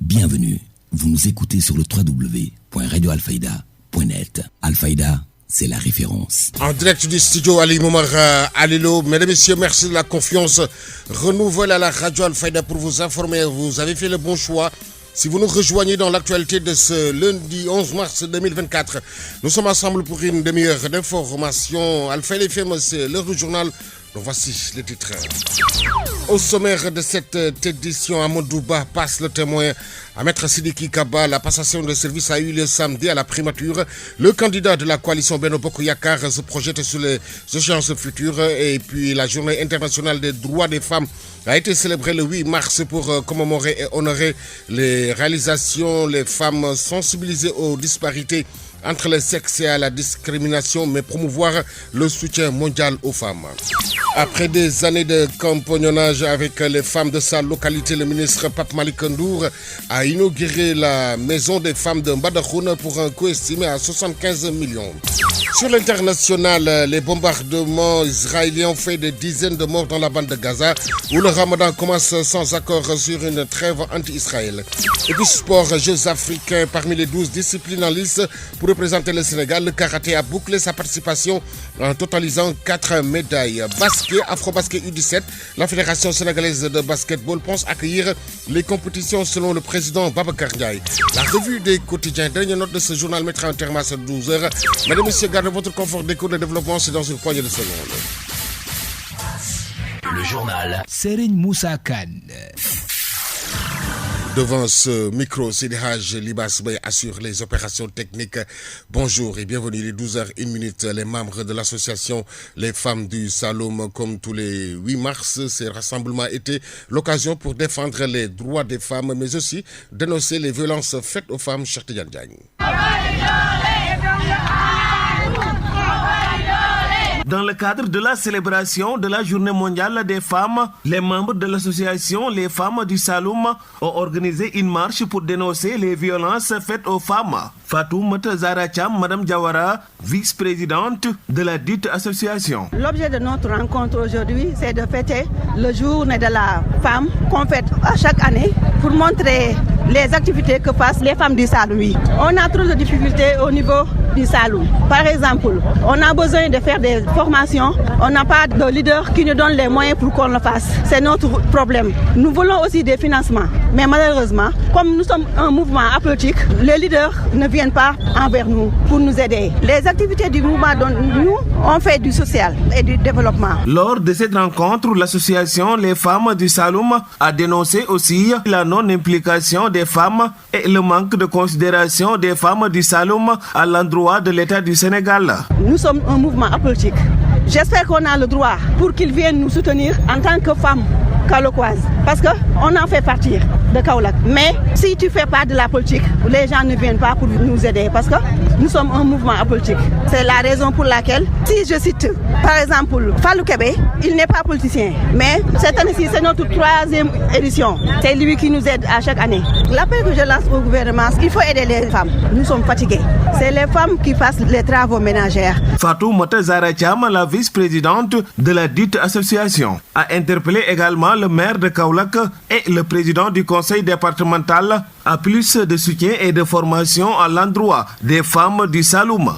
Bienvenue, vous nous écoutez sur le www.radioalfayda.net. Alfayda, c'est la référence. En direct du studio Ali Moumar Alilo. Mesdames et messieurs, merci de la confiance renouvelée à la radio Alfayda pour vous informer. Vous avez fait le bon choix. Si vous nous rejoignez dans l'actualité de ce lundi 11 mars 2024, nous sommes ensemble pour une demi-heure d'information. Alfayda FM, c'est l'heure du journal. Donc voici les titres. Au sommaire de cette édition, Amadouba passe le témoin à Maître Sidiki Kaba. La passation de service a eu lieu samedi à la primature. Le candidat de la coalition Benno Bokk Yakaar se projette sur les échéances futures. Et puis la journée internationale des droits des femmes a été célébrée le 8 mars pour commémorer et honorer les réalisations, les femmes sensibilisées aux disparités entre les sexes et à la discrimination, mais promouvoir le soutien mondial aux femmes. Après des années de compagnonnage avec les femmes de sa localité, le ministre Pape Malick Ndour a inauguré la maison des femmes de Mbadakhoune pour un coût estimé à 75 millions. Sur l'international, les bombardements israéliens ont fait des dizaines de morts dans la bande de Gaza, où le Ramadan commence sans accord sur une trêve anti-Israël. Et puis sport, Jeux africains, parmi les 12 disciplines en lice pour représenter le Sénégal, le karaté a bouclé sa participation en totalisant 4 médailles. Basket, Afrobasket U17, la Fédération sénégalaise de basketball pense accueillir les compétitions selon le président Babacar Ndiaye. La revue des quotidiens, dernière note de ce journal mettra un terme à 12h. Mesdames et messieurs, gardez votre confort d'écoute de développement, c'est dans une poignée de secondes. Le journal Serigne Moussa Kane. Devant ce micro, Sidi Hadj Libas Bey assure les opérations techniques. Bonjour et bienvenue. Il est 12h01. Les membres de l'association Les Femmes du Saloum, comme tous les 8 mars, ces rassemblements étaient l'occasion pour défendre les droits des femmes, mais aussi dénoncer les violences faites aux femmes. Cheikh Tidiane Diagne. Dans le cadre de la célébration de la Journée mondiale des femmes, les membres de l'association Les Femmes du Saloum ont organisé une marche pour dénoncer les violences faites aux femmes. Fatoumata Zahra Thiam, Madame Diawara, vice-présidente de la dite association. L'objet de notre rencontre aujourd'hui, c'est de fêter le journée de la femme qu'on fête à chaque année pour montrer les activités que passent les femmes du Saloum. On a trop de difficultés au niveau du Saloum. Par exemple, on a besoin de faire des formations. On n'a pas de leader qui nous donne les moyens pour qu'on le fasse. C'est notre problème. Nous voulons aussi des financements. Mais malheureusement, comme nous sommes un mouvement apolitique, les leaders ne viennent pas envers nous pour nous aider. Les activités du mouvement, nous, on fait du social et du développement. Lors de cette rencontre, l'association Les Femmes du Saloum a dénoncé aussi la non-implication des femmes et le manque de considération des femmes du Saloum à l'endroit de l'État du Sénégal. Nous sommes un mouvement apolitique. J'espère qu'on a le droit pour qu'ils viennent nous soutenir en tant que femmes kaolackoises. Parce qu'on en fait partie de Kaolack. Mais si tu ne fais pas de la politique, les gens ne viennent pas pour nous aider. Parce que nous sommes un mouvement apolitique. C'est la raison pour laquelle, si je cite par exemple Fallou Kébé, il n'est pas politicien. Mais cette année-ci, c'est notre 3e édition. C'est lui qui nous aide à chaque année. L'appel que je lance au gouvernement, il faut aider les femmes. Nous sommes fatigués. C'est les femmes qui fassent les travaux ménagères. Fatoumata Zahra Thiam, la vice-présidente de la dite association, a interpellé également le maire de Kaolack et le président du conseil départemental à plus de soutien et de formation à l'endroit des femmes du Saloum.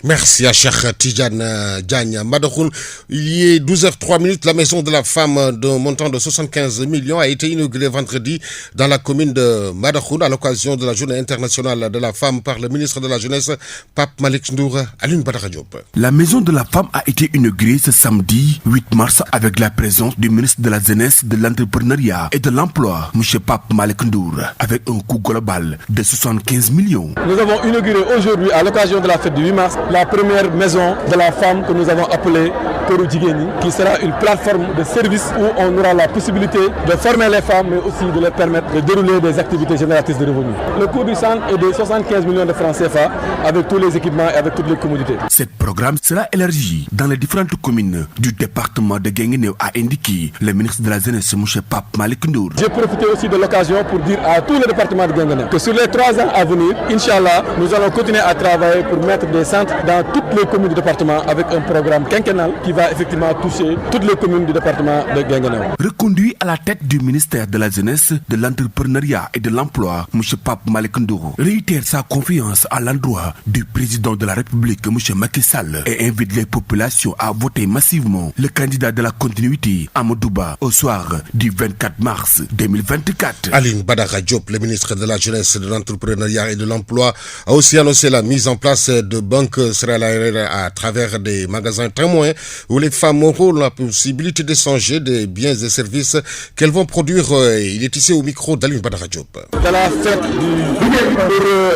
Merci à Cheikh Tidiane Diagne. Mbadakhoune, il est 12h03. La maison de la femme d'un montant de 75 millions a été inaugurée vendredi dans la commune de Mbadakhoune à l'occasion de la journée internationale de la femme par le ministre de la Jeunesse, Pape Malick Ndour, Alioune Badara Diop. La maison de la femme a été inaugurée ce samedi 8 mars avec la présence du ministre de la Jeunesse, de l'Entrepreneuriat et de l'Emploi, M. Pape Malick Ndour, avec un coût global de 75 millions. Nous avons inauguré aujourd'hui, à l'occasion de la fête du 8 mars, la première maison de la femme que nous avons appelée Toru Djigeni, qui sera une plateforme de service où on aura la possibilité de former les femmes, mais aussi de leur permettre de dérouler des activités génératrices de revenus. Le coût du centre est de 75 millions de francs CFA, avec tous les équipements et avec toutes les commodités. Ce programme sera élargi dans les différentes communes du département de Guinguinéo, a indiqué le ministre de la Jeunesse, M. Pape Malick Ndour. J'ai profité aussi de l'occasion pour dire à tout le département de Guinguinéo que sur les 3 ans à venir, Inch'Allah, nous allons continuer à travailler pour mettre des centres dans toutes les communes du département avec un programme quinquennal qui va effectivement toucher toutes les communes du département de Guinguinéo. Reconduit à la tête du ministère de la Jeunesse, de l'Entrepreneuriat et de l'Emploi, M. Pape Malick Ndour réitère sa confiance à l'endroit du président de la République, M. Macky Sall, et invite les populations à voter massivement le candidat de la continuité, Amadou Ba, au soir du 24 mars 2024. Aline Badara Diop, le ministre de la Jeunesse, de l'Entrepreneuriat et de l'Emploi, a aussi annoncé la mise en place de banques céréalières à travers des magasins témoins où les femmes auront la possibilité d'échanger des biens et services qu'elles vont produire. Il est ici au micro d'Aline Badara Diop. C'est la fête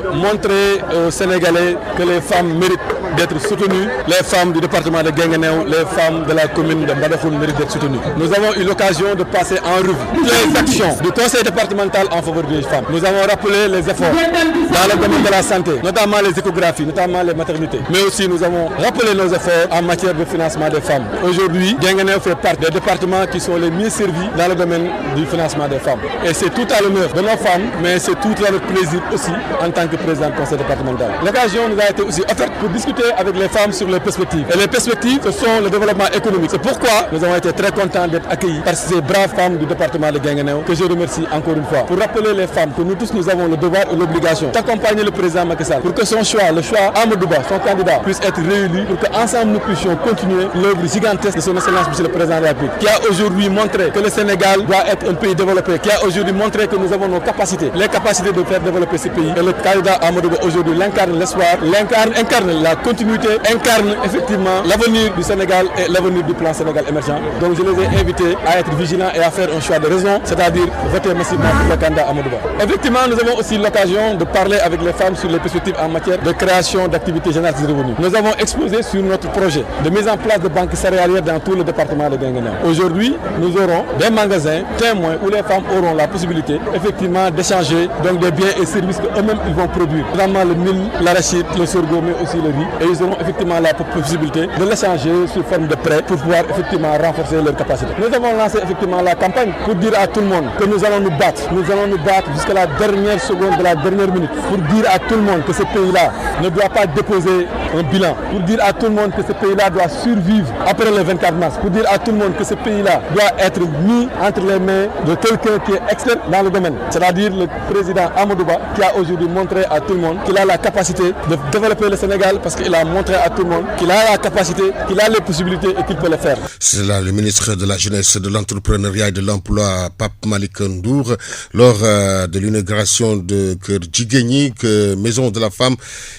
pour montrer aux Sénégalais que les femmes méritent d'être soutenues. Les femmes du département de Guinguinéo, les femmes de la commune de Mbadakhoune méritent d'être soutenues. Nous avons eu l'occasion de passer en revue toutes les actions du conseil départemental en faveur des femmes. Nous avons rappelé les efforts dans le domaine de la santé, notamment les échographies, notamment les maternités. Mais aussi nous avons rappelé nos efforts en matière de financement des femmes. Aujourd'hui, Guinguinéo fait partie des départements qui sont les mieux servis dans le domaine du financement des femmes. Et c'est tout à l'honneur de nos femmes, mais c'est tout à notre plaisir aussi en tant que président du conseil départemental. L'occasion nous a été aussi offerte pour discuter avec les femmes sur les perspectives. Et les perspectives, ce sont le développement économique. C'est pourquoi nous avons été très contents d'être accueillis par ces braves femmes du département de Guinguinéo, que je remercie encore une fois. Pour rappeler les femmes que nous tous nous avons le devoir et l'obligation d'accompagner le président Macky Sall pour que son choix, le choix Amadou Ba, son candidat, puisse être réélu pour qu'ensemble nous puissions continuer l'œuvre gigantesque de son excellence monsieur le président de la République, qui a aujourd'hui montré que le Sénégal doit être un pays développé, qui a aujourd'hui montré que nous avons nos capacités, les capacités de faire développer ce pays. Et le candidat Amadou Ba aujourd'hui l'incarne l'espoir, incarne la continuité, incarne effectivement l'avenir du Sénégal et l'avenir du plan Sénégal émergent. Donc je les ai invités à être vigilants et à faire un choix de raison, c'est-à-dire voter massivement pour le candidat Amadou Ba. Effectivement, nous avons aussi l'occasion de parler avec les femmes sur les perspectives en matière de création d'activités génératrices de revenus. Nous avons exposé sur notre projet de mise en place de banques céréalières dans tout le département de Guinguinéo. Aujourd'hui, nous aurons des magasins témoins où les femmes auront la possibilité effectivement d'échanger donc des biens et services qu'eux-mêmes ils vont produire, notamment le mil, l'arachide, le sorgho, mais aussi le riz. Et ils auront effectivement la possibilité de l'échanger sous forme de prêt pour pouvoir effectivement renforcer leurs capacités. Nous avons lancé effectivement la campagne pour dire à tout le monde que nous allons nous battre. Nous allons nous battre jusqu'à la dernière seconde de la dernière minute pour dire à tout le monde que ce pays-là ne doit pas déposer un bilan, pour dire à tout le monde que ce pays-là doit survivre après le 24 mars, pour dire à tout le monde que ce pays-là doit être mis entre les mains de quelqu'un qui est expert dans le domaine, c'est-à-dire le président Amadou Ba, qui a aujourd'hui montré à tout le monde qu'il a la capacité de développer le Sénégal parce qu'il a montré à tout le monde qu'il a la capacité, qu'il a les possibilités et qu'il peut le faire. C'est là le ministre de la Jeunesse, de l'Entrepreneuriat et de l'Emploi, Pape Malick Ndour, lors de l'inauguration de Kër Jigéen Ñi, Maison de la Femme.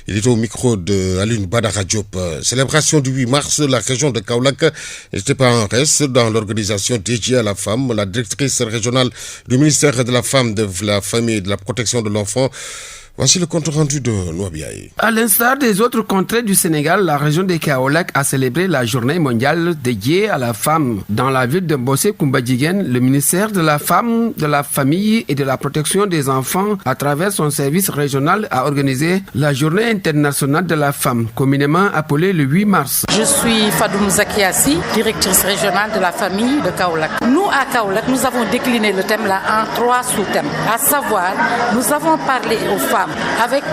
Il était au micro de Aline Badara Diop. Célébration du 8 mars, la région de Kaolack n'était pas en reste dans l'organisation dédiée à la femme. La directrice régionale du ministère de la Femme, de la Famille et de la Protection de l'Enfant. Voici le compte rendu de Noabiaï. À l'instar des autres contrées du Sénégal, la région de Kaolack a célébré la journée mondiale dédiée à la femme. Dans la ville de Bossé Koumba-Djiguen, le ministère de la Femme, de la Famille et de la Protection des Enfants, à travers son service régional, a organisé la journée internationale de la femme, communément appelée le 8 mars. Je suis Fadoum Zakiassi, directrice régionale de la famille de Kaolack. Nous, à Kaolack, nous avons décliné le thème là en 3 sous-thèmes. À savoir, nous avons parlé aux femmes avec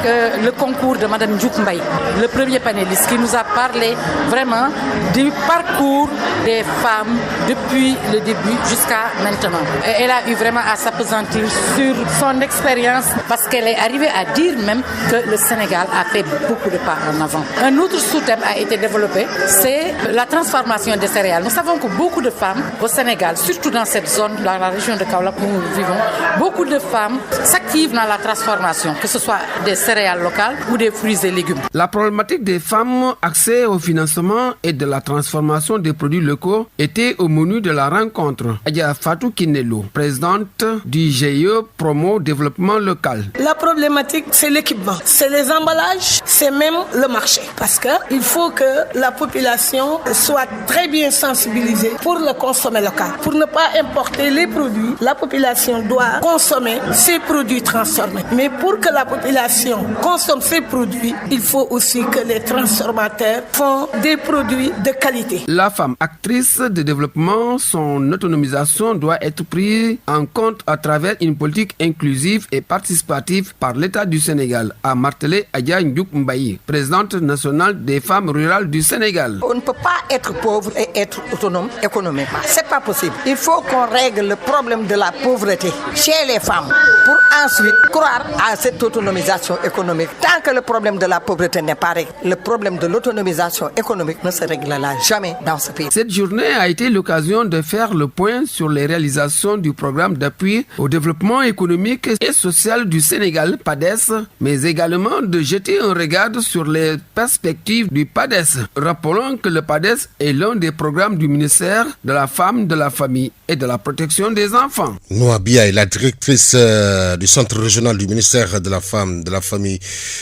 le concours de Madame Diouk Mbaye, le premier panéliste qui nous a parlé vraiment du parcours des femmes depuis le début jusqu'à maintenant. Et elle a eu vraiment à s'appesantir sur son expérience parce qu'elle est arrivée à dire même que le Sénégal a fait beaucoup de pas en avant. Un autre sous-thème a été développé, c'est la transformation des céréales. Nous savons que beaucoup de femmes au Sénégal, surtout dans cette zone, dans la région de Kaolack où nous vivons, beaucoup de femmes s'activent dans la transformation, que ce soit des céréales locales ou des fruits et légumes. La problématique des femmes, accès au financement et de la transformation des produits locaux était au menu de la rencontre. Adja Fatou Kinelo, présidente du GIE Promo Développement Local. La problématique, c'est l'équipement, c'est les emballages, c'est même le marché. Parce qu'il faut que la population soit très bien sensibilisée pour le consommer local. Pour ne pas importer les produits, la population doit consommer ces produits transformés. Mais pour que la population consomme ces produits, il faut aussi que les transformateurs font des produits de qualité. La femme actrice de développement, son autonomisation doit être prise en compte à travers une politique inclusive et participative par l'État du Sénégal, a martelé Adja Ndiouk Mbaye, présidente nationale des femmes rurales du Sénégal. On ne peut pas être pauvre et être autonome économiquement. C'est pas possible. Il faut qu'on règle le problème de la pauvreté chez les femmes pour ensuite croire à cette autonomisation économique. Tant que le problème de la pauvreté n'est pas réglé, le problème de l'autonomisation économique ne se réglera jamais dans ce pays. Cette journée a été l'occasion de faire le point sur les réalisations du programme d'appui au développement économique et social du Sénégal, PADES, mais également de jeter un regard sur les perspectives du PADES. Rappelons que le PADES est l'un des programmes du ministère de la Femme, de la Famille et de la Protection des Enfants. Noa Biaye, la directrice du centre régional du ministère de la Femme, de la Famille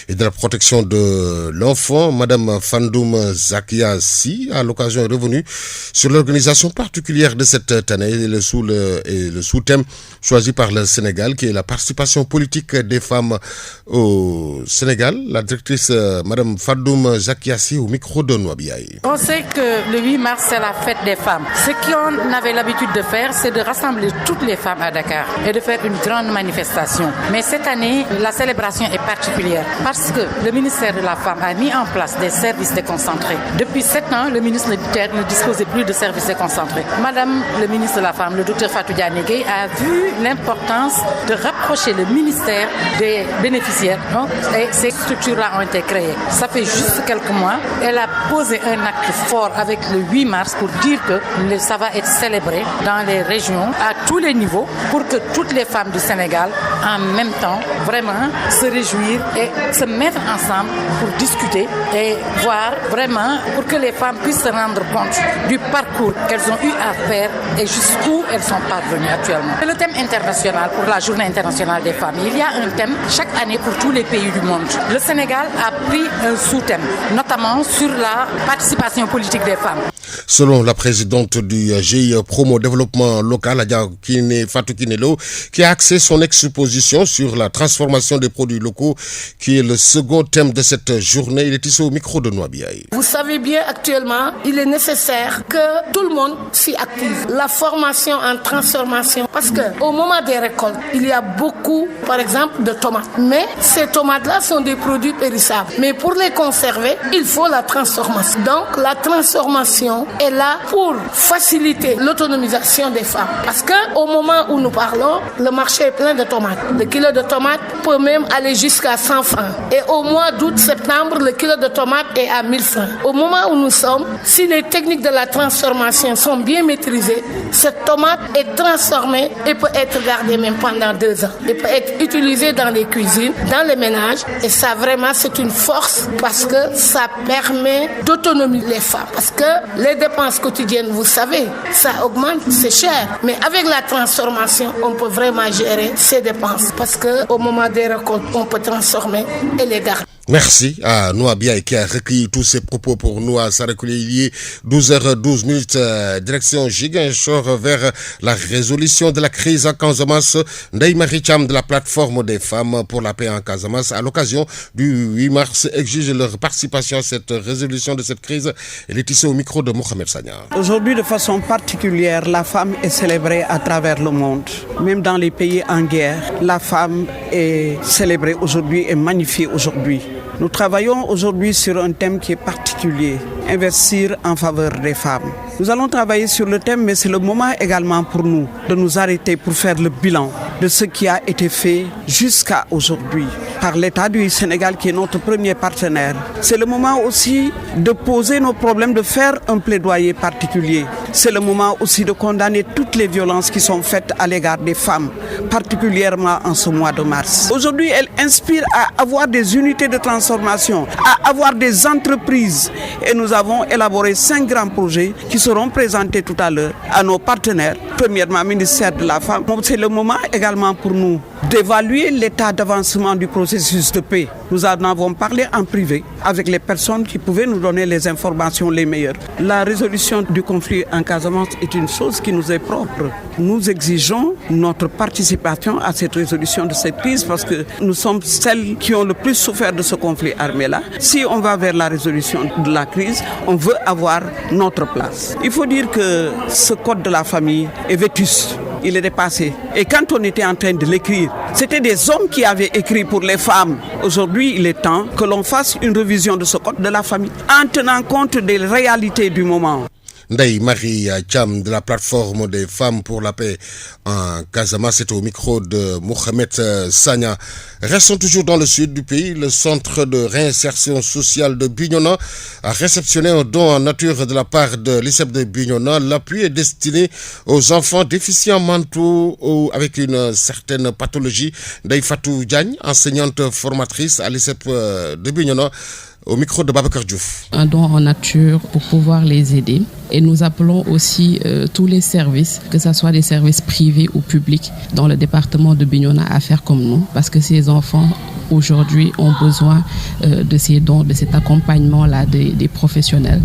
et de la Protection de l'Enfant, Madame Fandoum Zakia Si, à l'occasion est revenue sur l'organisation particulière de cette année et le sous-thème choisi par le Sénégal, qui est la participation politique des femmes au Sénégal. La directrice Madame Fandoum Zakia Si au micro de Noa Biaye. On sait que le 8 mars, c'est la fête des femmes. Ce qu'on avait l'habitude de faire, c'est de rassembler toutes les femmes à Dakar et de faire une grande manifestation. Mais cette année, la célébration est particulière parce que le ministère de la Femme a mis en place des services déconcentrés. Depuis 7 ans, le ministre ne disposait plus de services déconcentrés. Madame le ministre de la Femme, le docteur Fatou Diané Gueye, a vu l'importance de rapprocher le ministère des bénéficiaires. Et ces structures-là ont été créées. Ça fait juste quelques mois. Elle a posé un acte fort avec le 8 mars pour dire que ça va être célébré dans les régions à tous les niveaux pour que toutes les femmes du Sénégal en même temps vraiment se réjouir et se mettre ensemble pour discuter et voir vraiment pour que les femmes puissent se rendre compte du parcours qu'elles ont eu à faire et jusqu'où elles sont parvenues actuellement. C'est le thème international pour la Journée internationale des femmes. Il y a un thème chaque année pour tous les pays du monde. Le Sénégal a pris un sous-thème, notamment sur la participation politique des femmes. Selon la présidente du GIE Promo Développement Local, Adja Fatou Kinelo, qui a axé son exposition sur la transformation des produits locaux, qui est le second thème de cette journée. Il est ici au micro de Noa Biaye. Vous savez bien, actuellement, il est nécessaire que tout le monde s'y active. La formation en transformation, parce qu'au moment des récoltes, il y a beaucoup, par exemple, de tomates. Mais ces tomates-là sont des produits périssables. Mais pour les conserver, il faut la transformation. Donc, la transformation est là pour faciliter l'autonomisation des femmes. Parce qu'au moment où nous parlons, le marché est plein de tomates. Le kilo de tomates peut même aller jusqu'à 100 francs. Et au mois d'août-septembre, le kilo de tomates est à 1000 francs. Au moment où nous sommes, si les techniques de la transformation sont bien maîtrisées, cette tomate est transformée et peut être gardée même pendant 2 ans. Et peut être utilisée dans les cuisines, dans les ménages. Et ça, vraiment, c'est une force parce que ça permet d'autonomiser les femmes. Parce que les dépenses quotidiennes, vous savez, ça augmente, c'est cher. Mais avec la transformation, on peut vraiment gérer ces dépenses. Parce qu'au moment des récoltes, on peut transformer et les garder. Merci à Noa Biaye qui a recueilli tous ces propos pour nous à Sarakoulé. Il est 12h12, direction Ziguinchor vers la résolution de la crise en Casamance. Ndeye Marie Thiam de la plateforme des femmes pour la paix en Casamance, à l'occasion du 8 mars, exige leur participation à cette résolution de cette crise. Elle est ici au micro de Mohamed Sagna. Aujourd'hui, de façon particulière, la femme est célébrée à travers le monde. Même dans les pays en guerre, la femme est célébrée aujourd'hui et magnifiée aujourd'hui. Nous travaillons aujourd'hui sur un thème qui est particulier, investir en faveur des femmes. Nous allons travailler sur le thème, mais c'est le moment également pour nous de nous arrêter pour faire le bilan de ce qui a été fait jusqu'à aujourd'hui par l'État du Sénégal qui est notre premier partenaire. C'est le moment aussi de poser nos problèmes, de faire un plaidoyer particulier. C'est le moment aussi de condamner toutes les violences qui sont faites à l'égard des femmes, particulièrement en ce mois de mars. Aujourd'hui, elle inspire à avoir des unités de transformation, à avoir des entreprises. Et nous avons élaboré 5 grands projets qui seront présentés tout à l'heure à nos partenaires, premièrement, ministère de la Femme. C'est le moment également également pour nous d'évaluer l'état d'avancement du processus de paix. Nous en avons parlé en privé avec les personnes qui pouvaient nous donner les informations les meilleures. La résolution du conflit en Casamance est une chose qui nous est propre. Nous exigeons notre participation à cette résolution de cette crise parce que nous sommes celles qui ont le plus souffert de ce conflit armé-là. Si on va vers la résolution de la crise, on veut avoir notre place. Il faut dire que ce code de la famille est vétuste. Il est dépassé. Et quand on était en train de l'écrire, c'était des hommes qui avaient écrit pour les femmes. Aujourd'hui, il est temps que l'on fasse une révision de ce code de la famille en tenant compte des réalités du moment. Ndeye Marie Cham de la plateforme des femmes pour la paix en Casamance est au micro de Mohamed Sagna. Restons toujours dans le sud du pays. Le centre de réinsertion sociale de Bignona a réceptionné un don en nature de la part de l'ICEP de Bignona. L'appui est destiné aux enfants déficients mentaux ou avec une certaine pathologie. Ndeye Fatou Diagne, enseignante formatrice à l'ICEP de Bignona, au micro de Babacar Diouf. Un don en nature pour pouvoir les aider. Et nous appelons aussi tous les services, que ce soit des services privés ou publics, dans le département de Bignona à faire comme nous. Parce que ces enfants, aujourd'hui, ont besoin de ces dons, de cet accompagnement-là des professionnels.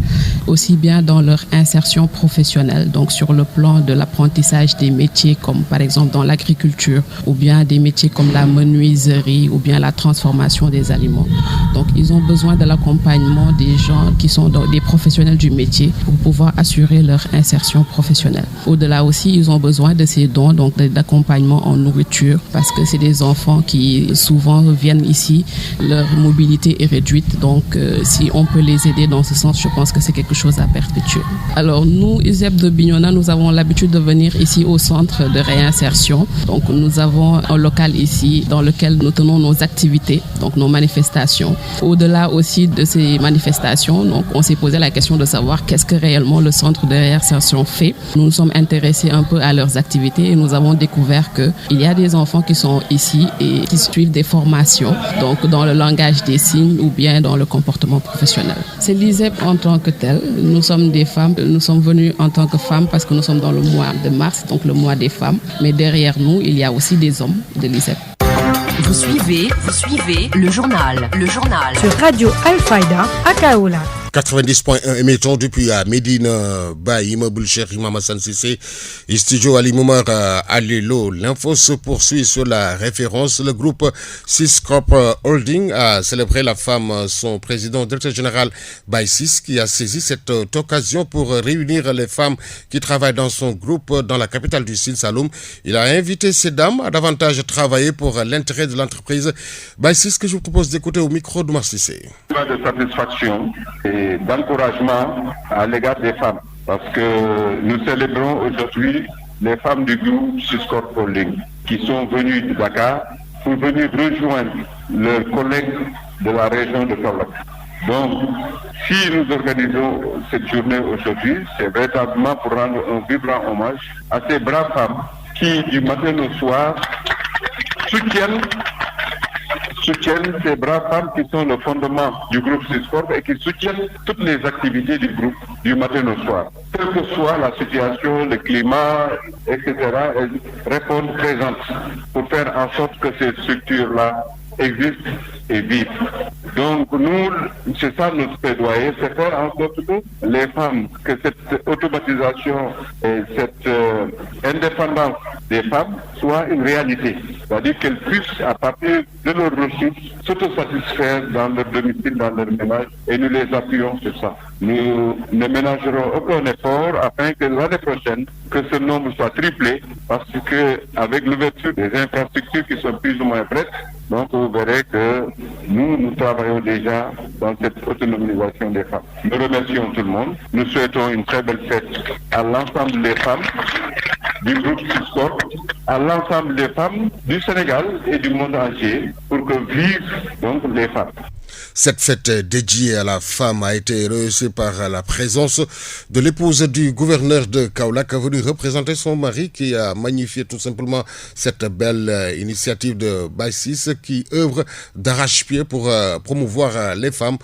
Aussi bien dans leur insertion professionnelle, donc sur le plan de l'apprentissage des métiers, comme par exemple dans l'agriculture, ou bien des métiers comme la menuiserie, ou bien la transformation des aliments. Donc ils ont besoin de l'accompagnement des gens qui sont des professionnels du métier pour pouvoir assurer leur insertion professionnelle. Au-delà aussi, ils ont besoin de ces dons, donc d'accompagnement en nourriture, parce que c'est des enfants qui souvent viennent ici, leur mobilité est réduite, donc si on peut les aider dans ce sens, je pense que c'est quelque chose à perpétuer. Alors nous, ICEP de Bignona, nous avons l'habitude de venir ici au centre de réinsertion. Donc nous avons un local ici dans lequel nous tenons nos activités, donc nos manifestations. Au-delà aussi de ces manifestations, donc on s'est posé la question de savoir qu'est-ce que réellement le centre de réinsertion fait. Nous nous sommes intéressés un peu à leurs activités et nous avons découvert qu'il y a des enfants qui sont ici et qui suivent des formations, donc dans le langage des signes ou bien dans le comportement professionnel. C'est l'ICEP en tant que tel. Nous sommes des femmes, nous sommes venus en tant que femmes parce que nous sommes dans le mois de mars, donc le mois des femmes. Mais derrière nous, il y a aussi des hommes de l'ICEP. Vous suivez le journal. Sur Radio Al-Fayda à Kaolack. 90.1 émettons depuis à Médine Baye, immeuble Cheikh Imam Hassan Cissé, studio Ali Moumar Alilo. L'info se poursuit sur la référence. Le groupe Siscorp Holding a célébré la femme, son président, directeur général Baye Sis, qui a saisi cette occasion pour réunir les femmes qui travaillent dans son groupe dans la capitale du Sine Saloum. Il a invité ces dames à davantage travailler pour l'intérêt de l'entreprise. Baye Sis, que je vous propose d'écouter au micro de Cissé. De satisfaction et d'encouragement à l'égard des femmes, parce que nous célébrons aujourd'hui les femmes du groupe Siscorp Holding qui sont venues de Dakar pour venir rejoindre leurs collègues de la région de Kaolack. Donc, si nous organisons cette journée aujourd'hui, c'est véritablement pour rendre un vibrant hommage à ces braves femmes qui, du matin au soir, soutiennent ces braves femmes qui sont le fondement du groupe Siscorp et qui soutiennent toutes les activités du groupe du matin au soir. Quelle que soit la situation, le climat, etc., elles répondent présentes pour faire en sorte que ces structures-là existent et vivent. Donc nous, c'est ça notre plaidoyer, c'est faire en sorte que les femmes, que cette automatisation et cette indépendance des femmes soit une réalité. C'est-à-dire qu'elles puissent, à partir de leurs ressources, s'autosatisfaire dans leur domicile, dans leur ménage, et nous les appuyons sur ça. Nous ne ménagerons aucun effort afin que l'année prochaine, que ce nombre soit triplé, parce que avec l'ouverture des infrastructures qui sont plus ou moins prêtes, donc vous verrez que nous travaillons déjà dans cette autonomisation des femmes. Nous remercions tout le monde. Nous souhaitons une très belle fête à l'ensemble des femmes du groupe Siscorp, à l'ensemble des femmes du Sénégal et du monde entier, pour que vivent donc les femmes. Cette fête dédiée à la femme a été réussie par la présence de l'épouse du gouverneur de Kaolack, venu représenter son mari, qui a magnifié tout simplement cette belle initiative de Baye Sis qui œuvre d'arrache-pied pour promouvoir les femmes.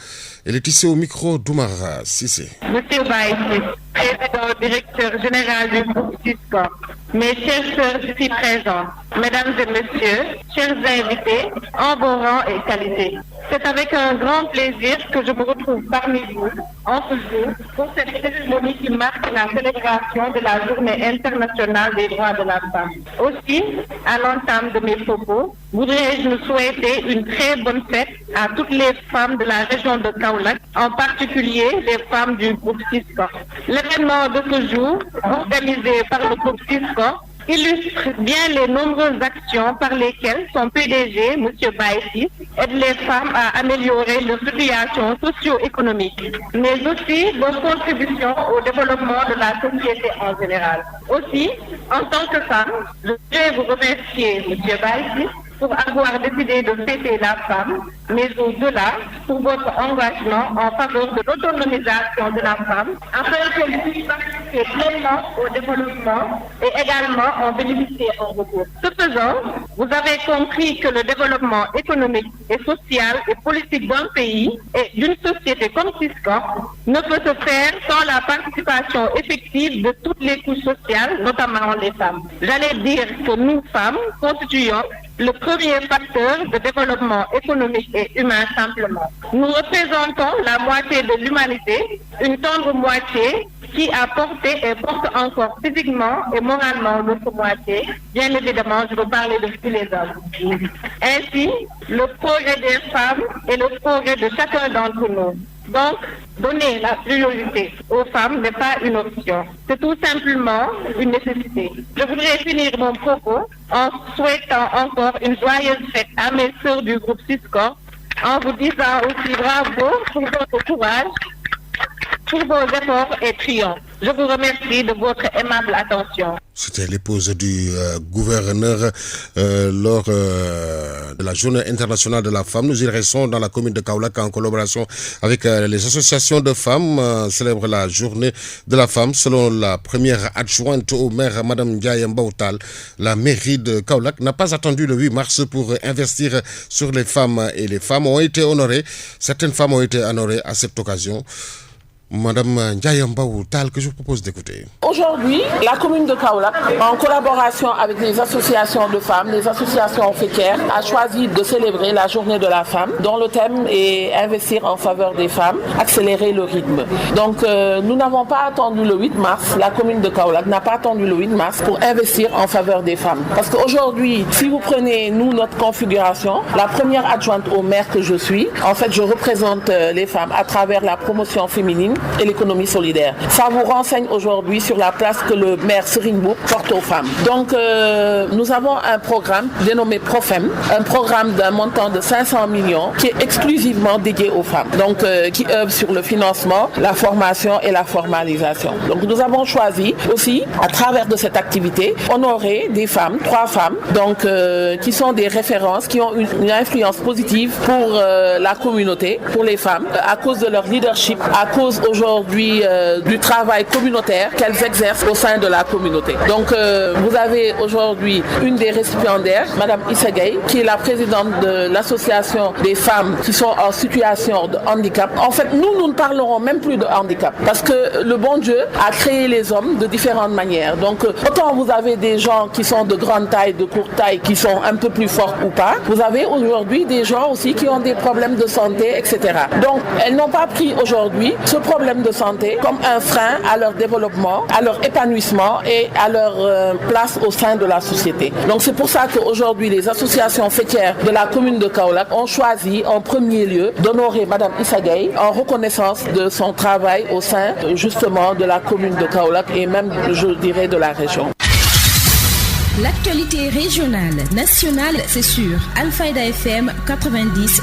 Elle est ici au micro d'Oumar Cissé. Monsieur Baye Sis, président directeur général du groupe SISCOR, mes chers sœurs ici présents, mesdames et messieurs, chers invités, en bon rang et qualité. C'est avec un grand plaisir que je me retrouve parmi vous en ce jour pour cette cérémonie qui marque la célébration de la Journée internationale des droits de la femme. Aussi, à l'entame de mes propos, voudrais-je nous souhaiter une très bonne fête à toutes les femmes de la région de Kaolack, en particulier les femmes du groupe SISCOR. L'événement de ce jour, organisé par le groupe SISCOR, illustre bien les nombreuses actions par lesquelles son PDG, M. Baïti, aide les femmes à améliorer leur situation socio-économique, mais aussi leur contribution au développement de la société en général. Aussi, en tant que femme, je voudrais vous remercier, M. Baïti, pour avoir décidé de fêter la femme, mais au-delà, pour votre engagement en faveur de l'autonomisation de la femme, afin qu'elle puisse participer pleinement au développement et également en bénéficier en retour. Ce faisant, vous avez compris que le développement économique et social et politique d'un pays et d'une société comme SISCOR ne peut se faire sans la participation effective de toutes les couches sociales, notamment les femmes. J'allais dire que nous, femmes, constituons le premier facteur de développement économique et humain simplement. Nous représentons la moitié de l'humanité, une tendre moitié qui a porté et porte encore physiquement et moralement notre moitié. Bien évidemment, je veux parler de tous les hommes. Ainsi, le progrès des femmes est le progrès de chacun d'entre nous. Donc, donner la priorité aux femmes n'est pas une option. C'est tout simplement une nécessité. Je voudrais finir mon propos en souhaitant encore une joyeuse fête à mes sœurs du groupe SISCOR, en vous disant aussi bravo pour votre courage, pour vos efforts et triomphes. Je vous remercie de votre aimable attention. C'était l'épouse du gouverneur lors de la Journée internationale de la femme. Nous y restons dans la commune de Kaolack en collaboration avec les associations de femmes célèbre la Journée de la femme. Selon la première adjointe au maire, Mme Ndiaye Mbao-Tal, la mairie de Kaolack n'a pas attendu le 8 mars pour investir sur les femmes et les femmes ont été honorées. Certaines femmes ont été honorées à cette occasion. Madame Ndiaye Mbao-Tal, que je vous propose d'écouter. Aujourd'hui, la commune de Kaolack, en collaboration avec les associations de femmes, les associations fétières, a choisi de célébrer la journée de la femme, dont le thème est investir en faveur des femmes, accélérer le rythme. Donc, nous n'avons pas attendu le 8 mars, la commune de Kaolack n'a pas attendu le 8 mars pour investir en faveur des femmes. Parce qu'aujourd'hui, si vous prenez, nous, notre configuration, la première adjointe au maire que je suis, en fait, je représente les femmes à travers la promotion féminine et l'économie solidaire. Ça vous renseigne aujourd'hui sur la place que le maire Serigne Mboup porte aux femmes. Donc, nous avons un programme dénommé Profem, un programme d'un montant de 500 millions qui est exclusivement dédié aux femmes. Donc, qui œuvre sur le financement, la formation et la formalisation. Donc, nous avons choisi aussi, à travers de cette activité, honorer des femmes, 3 femmes, donc, qui sont des références, qui ont une influence positive pour la communauté, pour les femmes, à cause de leur leadership, à cause aujourd'hui du travail communautaire qu'elles exercent au sein de la communauté. Donc vous avez aujourd'hui une des récipiendaires, Madame Issa Gaye, qui est la présidente de l'association des femmes qui sont en situation de handicap. En fait, nous ne parlerons même plus de handicap parce que le bon Dieu a créé les hommes de différentes manières. Donc autant vous avez des gens qui sont de grande taille, de courte taille, qui sont un peu plus forts ou pas, vous avez aujourd'hui des gens aussi qui ont des problèmes de santé, etc. Donc elles n'ont pas pris aujourd'hui ce problème de santé comme un frein à leur développement, à leur épanouissement et à leur place au sein de la société. Donc c'est pour ça qu'aujourd'hui les associations fêtières de la commune de Kaolack ont choisi en premier lieu d'honorer Madame Issa Gaye en reconnaissance de son travail au sein justement de la commune de Kaolack et même je dirais de la région. L'actualité régionale, nationale, c'est sur Alfayda FM 90.1.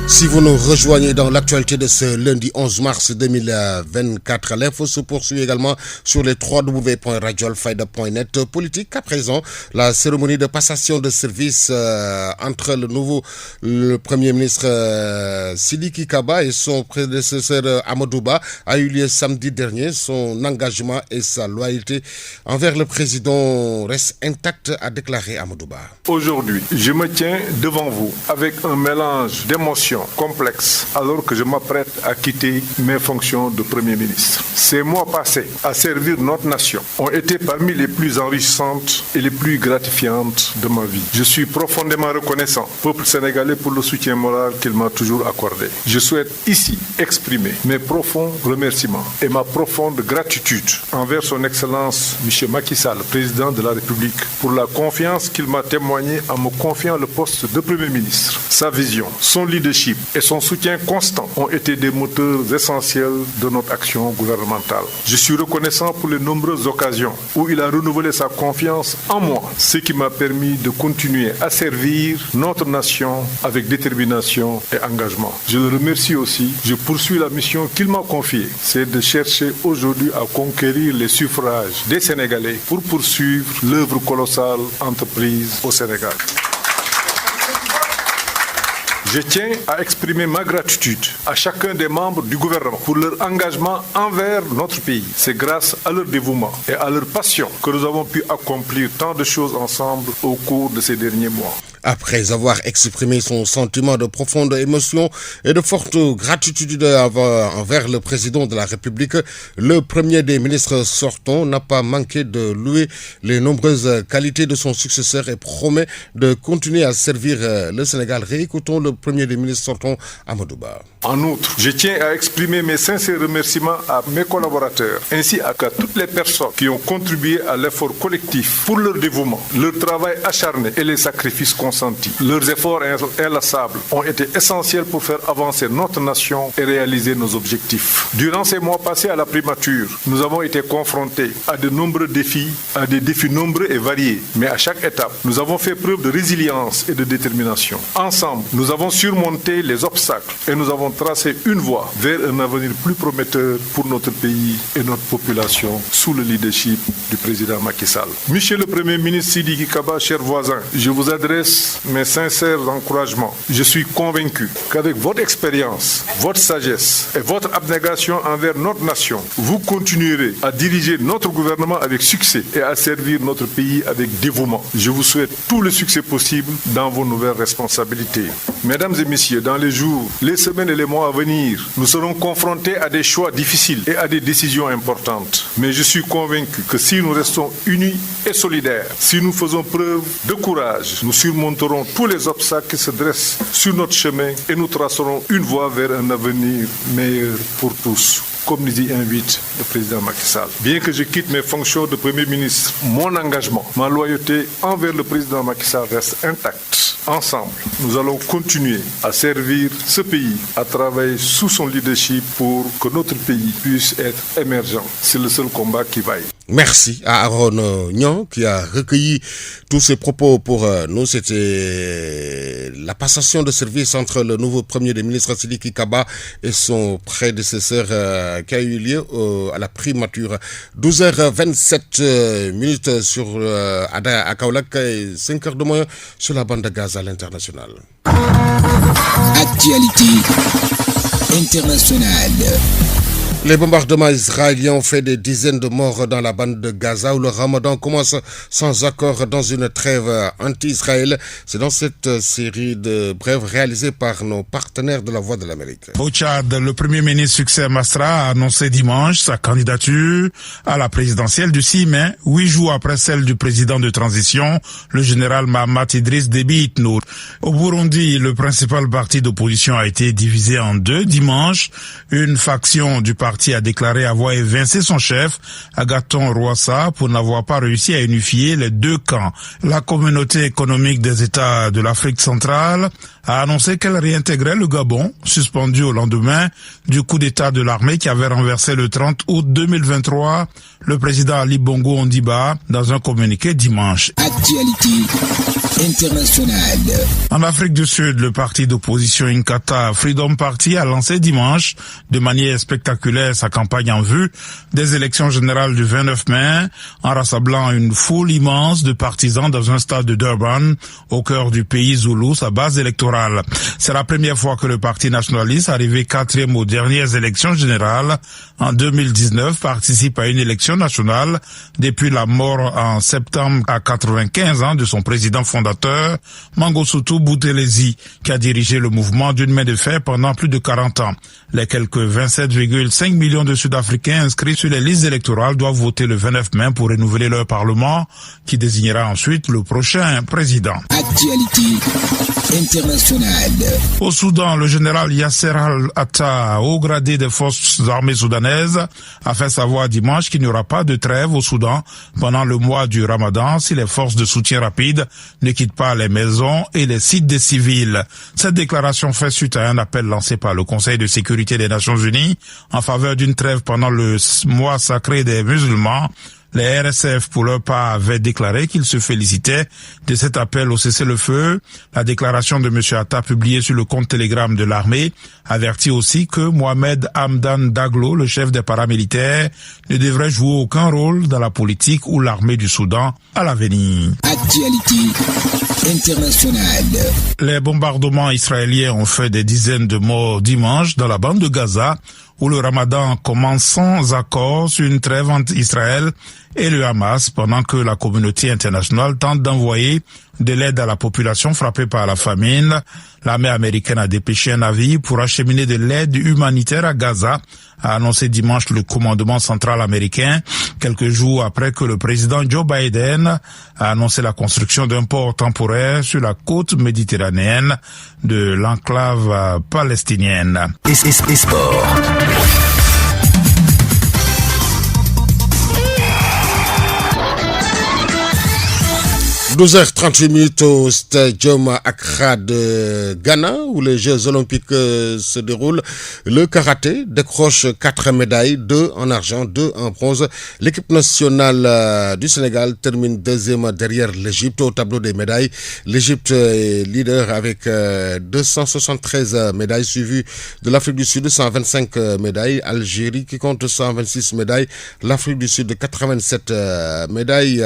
Si vous nous rejoignez dans l'actualité de ce lundi 11 mars 2024, l'info se poursuit également sur les www.radioalfayda.net. Politique, à présent, la cérémonie de passation de service entre le Premier ministre Sidiki Kaba et son prédécesseur Amadou Ba a eu lieu samedi dernier. Son engagement et sa loyauté envers le président restent intacts, a déclaré Amadou Ba. Aujourd'hui, je me tiens devant vous avec un mélange d'émotions situation complexe alors que je m'apprête à quitter mes fonctions de Premier ministre. Ces mois passés à servir notre nation ont été parmi les plus enrichissantes et les plus gratifiantes de ma vie. Je suis profondément reconnaissant au peuple sénégalais pour le soutien moral qu'il m'a toujours accordé. Je souhaite ici exprimer mes profonds remerciements et ma profonde gratitude envers son Excellence M. Macky Sall, président de la République, pour la confiance qu'il m'a témoignée en me confiant le poste de Premier ministre. Sa vision, son leadership et son soutien constant ont été des moteurs essentiels de notre action gouvernementale. Je suis reconnaissant pour les nombreuses occasions où il a renouvelé sa confiance en moi, ce qui m'a permis de continuer à servir notre nation avec détermination et engagement. Je le remercie aussi. Je poursuis la mission qu'il m'a confiée, c'est de chercher aujourd'hui à conquérir les suffrages des Sénégalais pour poursuivre l'œuvre colossale entreprise au Sénégal. Je tiens à exprimer ma gratitude à chacun des membres du gouvernement pour leur engagement envers notre pays. C'est grâce à leur dévouement et à leur passion que nous avons pu accomplir tant de choses ensemble au cours de ces derniers mois. Après avoir exprimé son sentiment de profonde émotion et de forte gratitude envers le président de la République, le premier des ministres sortants n'a pas manqué de louer les nombreuses qualités de son successeur et promet de continuer à servir le Sénégal. Réécoutons le premier des ministres sortants, Amadou Ba. En outre, je tiens à exprimer mes sincères remerciements à mes collaborateurs ainsi qu'à toutes les personnes qui ont contribué à l'effort collectif pour leur dévouement, leur travail acharné et les sacrifices consentis. Leurs efforts inlassables ont été essentiels pour faire avancer notre nation et réaliser nos objectifs. Durant ces mois passés à la primature, nous avons été confrontés à de nombreux défis, à des défis nombreux et variés. Mais à chaque étape, nous avons fait preuve de résilience et de détermination. Ensemble, nous avons surmonté les obstacles et nous avons tracé une voie vers un avenir plus prometteur pour notre pays et notre population sous le leadership du président Macky Sall. Monsieur le Premier ministre Sidiki Kaba, chers voisins, je vous adresse mes sincères encouragements. Je suis convaincu qu'avec votre expérience, votre sagesse et votre abnégation envers notre nation, vous continuerez à diriger notre gouvernement avec succès et à servir notre pays avec dévouement. Je vous souhaite tout le succès possible dans vos nouvelles responsabilités. Mesdames et messieurs, dans les jours, les semaines et les mois à venir, nous serons confrontés à des choix difficiles et à des décisions importantes. Mais je suis convaincu que si nous restons unis et solidaires, si nous faisons preuve de courage, nous surmonterons tous les obstacles qui se dressent sur notre chemin et nous tracerons une voie vers un avenir meilleur pour tous, comme nous y invite le président Macky Sall. Bien que je quitte mes fonctions de Premier ministre, mon engagement, ma loyauté envers le président Macky Sall reste intacte. Ensemble, nous allons continuer à servir ce pays, à travailler sous son leadership pour que notre pays puisse être émergent. C'est le seul combat qui vaille. Merci à Aaron Nyan qui a recueilli tous ces propos pour nous. C'était la passation de service entre le nouveau premier des ministres Sidiki Kaba et son prédécesseur qui a eu lieu à la primature. 12h27 sur à Kaolack et 5h de moins sur la bande de Gaza à l'international. Actualité internationale. Les bombardements israéliens ont fait des dizaines de morts dans la bande de Gaza où le Ramadan commence sans accord dans une trêve anti-Israël. C'est dans cette série de brèves réalisées par nos partenaires de la Voix de l'Amérique. Au Tchad, le premier ministre Succès Masra a annoncé dimanche sa candidature à la présidentielle du 6 mai, 8 jours après celle du président de transition, le général Mahamat Idriss Déby Itnour. Au Burundi, le principal parti d'opposition a été divisé en deux dimanche. Une faction du parti a déclaré avoir évincé son chef, Agathon Rwasa, pour n'avoir pas réussi à unifier les deux camps. La communauté économique des États de l'Afrique centrale a annoncé qu'elle réintégrait le Gabon, suspendu au lendemain du coup d'État de l'armée qui avait renversé le 30 août 2023 le président Ali Bongo Ondimba dans un communiqué dimanche. Actualité internationale. En Afrique du Sud, le parti d'opposition Inkatha Freedom Party a lancé dimanche de manière spectaculaire sa campagne en vue des élections générales du 29 mai en rassemblant une foule immense de partisans dans un stade de Durban au cœur du pays Zoulou, sa base électorale. C'est la première fois que le parti nationaliste, arrivé 4e aux dernières élections générales en 2019, participe à une élection nationale depuis la mort en septembre à 95 ans de son président fondateur fondateur, Mangosuthu Buthelezi, qui a dirigé le mouvement d'une main de fer pendant plus de 40 ans. Les quelques 27,5 millions de Sud-Africains inscrits sur les listes électorales doivent voter le 29 mai pour renouveler leur parlement, qui désignera ensuite le prochain président. Actualité internationale. Au Soudan, le général Yasser Al-Attah, haut gradé des forces armées soudanaises, a fait savoir dimanche qu'il n'y aura pas de trêve au Soudan pendant le mois du Ramadan si les forces de soutien rapide ne quittent pas les maisons et les sites des civils. Cette déclaration fait suite à un appel lancé par le Conseil de sécurité des Nations Unies en faveur d'une trêve pendant le mois sacré des musulmans. Les RSF, pour leur part, avaient déclaré qu'ils se félicitaient de cet appel au cessez-le-feu. La déclaration de M. Attah, publiée sur le compte Telegram de l'armée, avertit aussi que Mohamed Hamdan Daglo, le chef des paramilitaires, ne devrait jouer aucun rôle dans la politique ou l'armée du Soudan à l'avenir. Actualité internationale. Les bombardements israéliens ont fait des dizaines de morts dimanche dans la bande de Gaza, où le Ramadan commence sans accord sur une trêve entre Israël et le Hamas, pendant que la communauté internationale tente d'envoyer de l'aide à la population frappée par la famine. L'armée américaine a dépêché un navire pour acheminer de l'aide humanitaire à Gaza, a annoncé dimanche le commandement central américain, quelques jours après que le président Joe Biden a annoncé la construction d'un port temporaire sur la côte méditerranéenne de l'enclave palestinienne. Et sport. 12h38 au Stadium Accra de Ghana, où les Jeux Olympiques se déroulent. Le karaté décroche 4 médailles, 2 en argent, 2 en bronze. L'équipe nationale du Sénégal termine deuxième derrière l'Égypte au tableau des médailles. L'Égypte est leader avec 273 médailles, suivi de l'Afrique du Sud, 125 médailles. Algérie qui compte 126 médailles. L'Afrique du Sud, 87 médailles.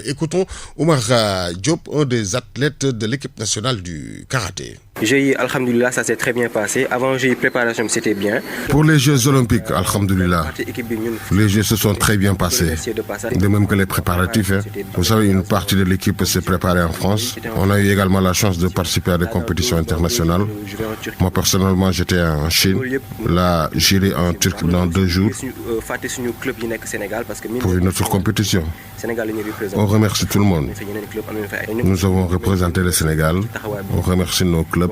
Écoutons Omar Diop, un des athlètes de l'équipe nationale du karaté. GI, alhamdoulilah, ça s'est très bien passé. Avant GI préparation, c'était bien. Pour les Jeux Olympiques, alhamdoulilah, les Jeux se sont très bien passés. De même que les préparatifs. Vous savez, une partie de l'équipe s'est préparée en France. On a eu également la chance de participer à des compétitions internationales. Moi, personnellement, j'étais en Chine. Là, j'irai en Turquie dans 2 jours pour une autre compétition. On remercie tout le monde. Nous avons représenté le Sénégal. On remercie nos clubs,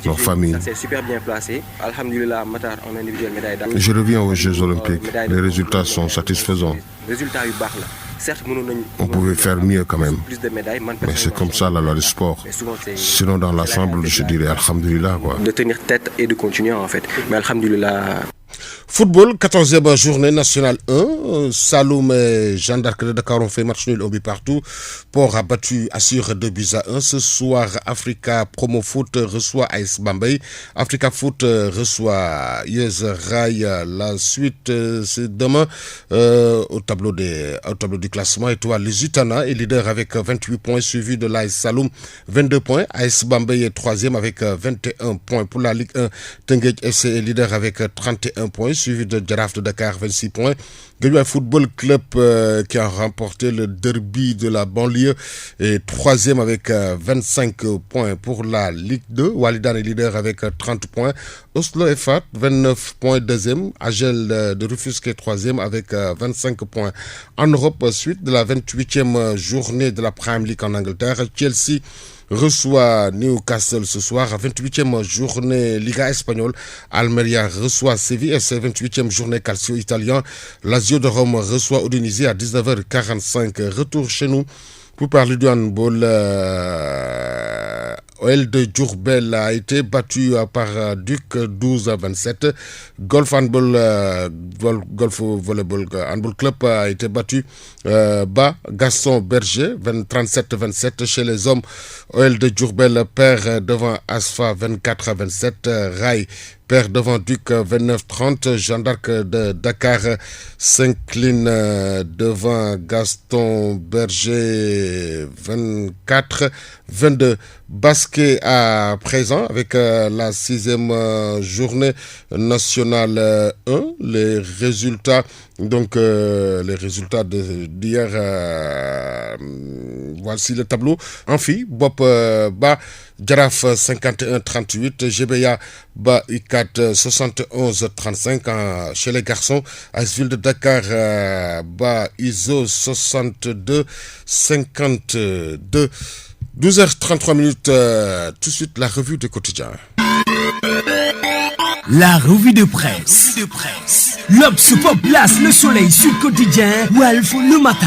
nos familles. Ça s'est super bien placé. Alhamdoulilah, Matar en individuel médaille d'argent. Je reviens aux Jeux Olympiques. Les résultats sont satisfaisants. On pouvait faire mieux quand même. Mais c'est comme ça la loi du sport. Sinon, dans l'ensemble, je dirais alhamdoulilah. De tenir tête et de continuer en fait. Mais alhamdoulilah. Football, 14e journée nationale 1. Saloum et Jeanne d'Arc de Dakar ont fait match nul au but partout. Port a battu Assur 2-1. Ce soir, Africa Promo Foot reçoit AS Bambey. Africa Foot reçoit US Rail. La suite, c'est demain au tableau du classement. Étoile Lusitana est leader avec 28 points, suivi de l'AS Saloum, 22 points. AS Bambey est 3e avec 21 points. Pour la Ligue 1, Tenguej FC est leader avec 31 points, suivi de Giraffe de Dakar, 26 points. Guédiawaye Football Club qui a remporté le derby de la banlieue est 3e avec 25 points. Pour la Ligue 2, Walidan est leader avec 30 points. Oslo FAT, 29 points, 2e. Agel de Rufisque est 3e avec 25 points. En Europe, suite de la 28e journée de la Prime League en Angleterre, Chelsea reçoit Newcastle ce soir. 28e journée Liga espagnole, Almeria reçoit Séville. Et c'est 28e journée Calcio italien. Lazio de Rome reçoit Udinese à 19h45. Retour chez nous pour parler du handball. OL de Diourbel a été battu par Duc 12-27. Golf Handball, Golf Volleyball Handball Club a été battu Gaston Berger 37-27. Chez les hommes, OL de Diourbel perd devant Asfa 24-27. Rai Père devant Duc 29-30. Jeanne d'Arc de Dakar s'incline devant Gaston Berger 24-22. Basket à présent avec la 6e journée nationale 1. Les résultats d'hier. Voici le tableau. Amphi, Bop Ba, Jaraf 51-38, GBA Ba ICAT 71-35 chez les garçons. Asville de Dakar Ba ISO 62-52. 12h33, tout de suite la revue de quotidien. La revue de presse. L'Obs place le soleil sur quotidien, Walf le matin.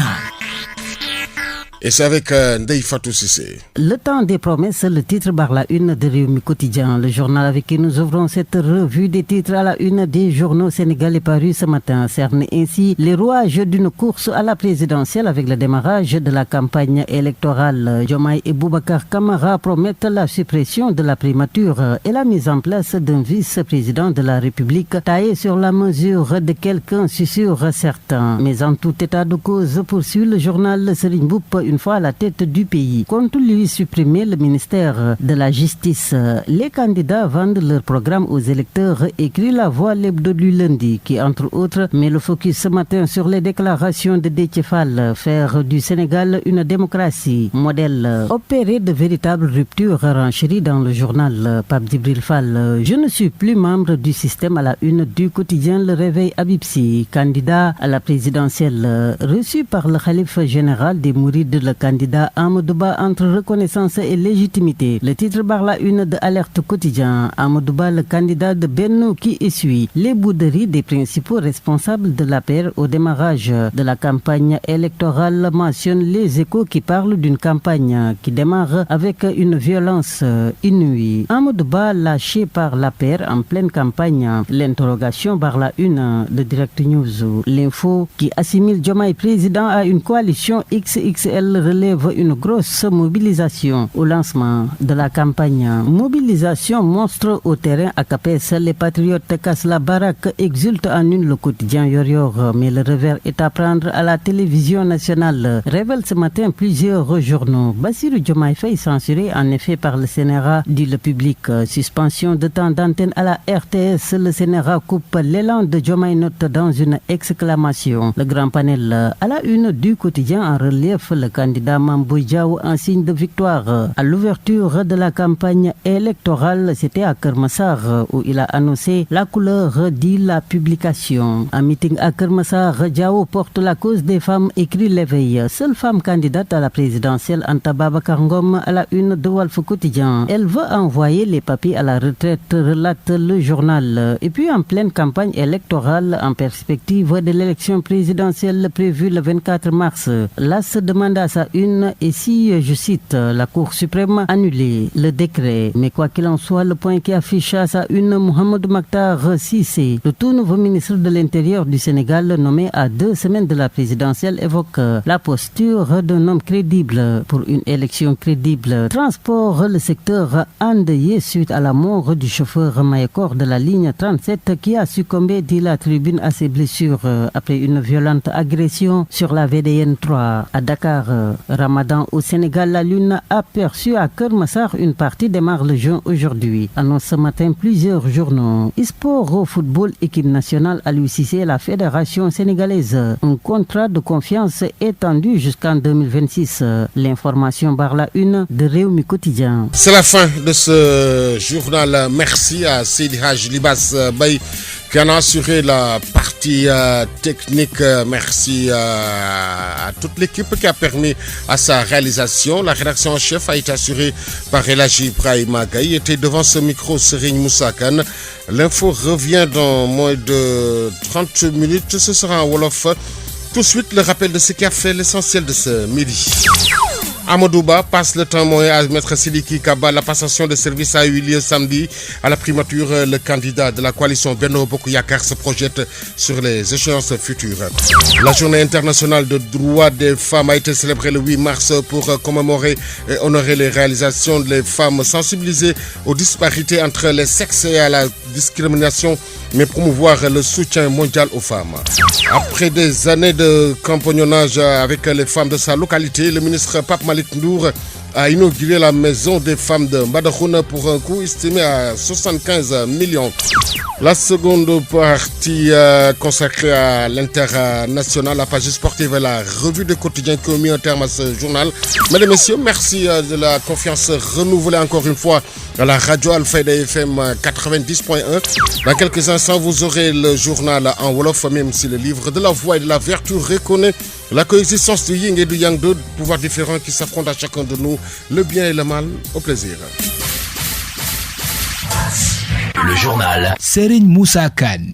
Et c'est avec Ndeye Fatou Sissé. Le temps des promesses, le titre barre la une de Rewmi Quotidien. Le journal avec qui nous ouvrons cette revue des titres à la une des journaux sénégalais parus ce matin cerne ainsi les rouages d'une course à la présidentielle avec le démarrage de la campagne électorale. Diomaye et Boubacar Camara promettent la suppression de la primature et la mise en place d'un vice-président de la République taillé sur la mesure de quelqu'un sûr certain. Mais en tout état de cause, poursuit le journal Serigne Mboup une fois à la tête du pays. Compte lui supprimer le ministère de la Justice. Les candidats vendent leur programme aux électeurs, écrit La Voix l'hebdo du lundi, qui entre autres met le focus ce matin sur les déclarations de Déthié Fall, faire du Sénégal une démocratie modèle, opérer de véritables ruptures, renchéries dans le journal Pape Djibril Fall. Je ne suis plus membre du système à la une du quotidien Le Réveil Abibsi, candidat à la présidentielle, reçu par le khalife général des Mourides, le candidat Amadou Ba entre reconnaissance et légitimité. Le titre barre la une de Alerte Quotidien. Amadou Ba, le candidat de Benno qui essuie les bouderies des principaux responsables de l'APR au démarrage de la campagne électorale, mentionne Les Échos qui parlent d'une campagne qui démarre avec une violence inouïe. Amadou Ba lâché par l'APR en pleine campagne. L'interrogation barre la une de Direct News. L'info qui assimile Diomaye président à une coalition XXL relève une grosse mobilisation au lancement de la campagne. Mobilisation monstre au terrain à Capes. Les patriotes cassent la baraque, exultent en une le quotidien Yor-Yor. Mais le revers est à prendre à la télévision nationale. Révèle ce matin plusieurs journaux. Bassirou Diomaye Faye censuré en effet par le CNRA, dit le public. Suspension de temps d'antenne à la RTS. Le CNRA coupe l'élan de Diomaye note dans une exclamation. Le grand panel à la une du quotidien en relief le candidat Mamboy Diaw en signe de victoire. À l'ouverture de la campagne électorale, c'était à Kermassar où il a annoncé la couleur dit la publication. Un meeting à Kermassar, Diaw porte la cause des femmes, écrit L'Éveil. Seule femme candidate à la présidentielle, Anta Babacar Ngom à la une de Walf Quotidien. Elle veut envoyer les papiers à la retraite, relate le journal. Et puis en pleine campagne électorale, en perspective de l'élection présidentielle prévue le 24 mars, l'AS demande à sa une et si, je cite, la Cour suprême annulé le décret. Mais quoi qu'il en soit, le point qui affiche à sa une Mohamed Maktar Cissé, le tout nouveau ministre de l'Intérieur du Sénégal nommé à 2 semaines de la présidentielle, évoque la posture d'un homme crédible pour une élection crédible. Transport, le secteur endeuillé suite à la mort du chauffeur Mayekor de la ligne 37 qui a succombé, dit la tribune, à ses blessures après une violente agression sur la VDN 3 à Dakar. Ramadan au Sénégal, la lune aperçue à Kermassar, une partie démarre le juin aujourd'hui. Annonce ce matin plusieurs journaux. Sport au football, équipe nationale à l'UCC, la fédération sénégalaise. Un contrat de confiance étendu jusqu'en 2026. L'information barre la une de Rewmi Quotidien. C'est la fin de ce journal. Merci à Seydi Hadj Libas Bay qui en a assuré la partie technique. Merci à toute l'équipe qui a permis à sa réalisation. La rédaction en chef a été assurée par El Hadji Ibrahima Gaye. Était devant ce micro Serigne Moussa Kane. L'info revient dans moins de 30 minutes. Ce sera en Wolof. Tout de suite, le rappel de ce qui a fait l'essentiel de ce midi. Amadouba passe le temps moyen à Maître Sidiki Kaba. La passation de service a eu lieu samedi à la primature. Le candidat de la coalition Benno Bokk Yakaar se projette sur les échéances futures. La journée internationale de droits des femmes a été célébrée le 8 mars pour commémorer et honorer les réalisations des femmes, sensibiliser aux disparités entre les sexes et à la discrimination, mais promouvoir le soutien mondial aux femmes. Après des années de compagnonnage avec les femmes de sa localité, le ministre Pape Malick Ndour a inauguré la maison des femmes de Mbadakhoune pour un coût estimé à 75 millions. La seconde partie consacrée à l'international, la page sportive et la revue de quotidien qui ont mis un terme à ce journal. Mesdames et messieurs, merci de la confiance renouvelée encore une fois à la radio Alfayda FM 90.1. Dans quelques instants, vous aurez le journal en Wolof, même si le livre de la voix et de la vertu reconnaît la coexistence du yin et du yang, deux pouvoirs différents qui s'affrontent à chacun de nous, le bien et le mal. Au plaisir. Le journal Serigne Moussa Kane.